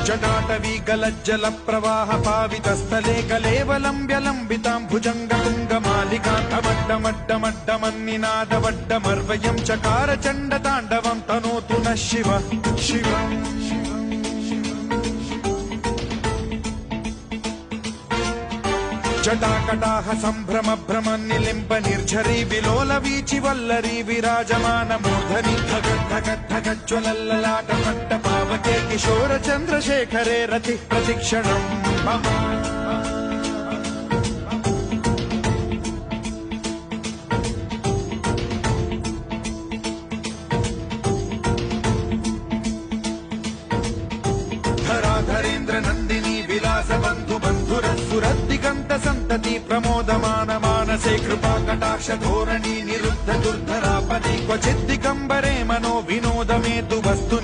जटाटवी गलज्जल प्रवाह पावितस्थले कलेवलम्ब्यलम्बितां भुजङ्गतुङ्गमालिकान्तमड्डमड्डमड्डमन्निनादवड्डमर्वयं चकार चण्डताण्डवं तनोतु नः शिव शिव जटाकटाह सम्भ्रम भ्रमन्निलिम्ब निर्झरी विलोल वीचि वल्लरी विराजमान मूर्धनि धगद्धगद्धगज्ज्वलल्ललाट पट्ट पावके किशोर चन्द्रशेखरे रति प्रतिक्षणम् मम धराधरेन्द्र नन्दिनी विलास बन्धु बन्धुरसुरद्दिगन्त सन्तति प्रमोदमान मानसे कृपा कटाक्ष धोरणी निरुद्ध दुर्धरापदि क्वचिद्दिगम्बरे मनो विनोदमेतु वस्तु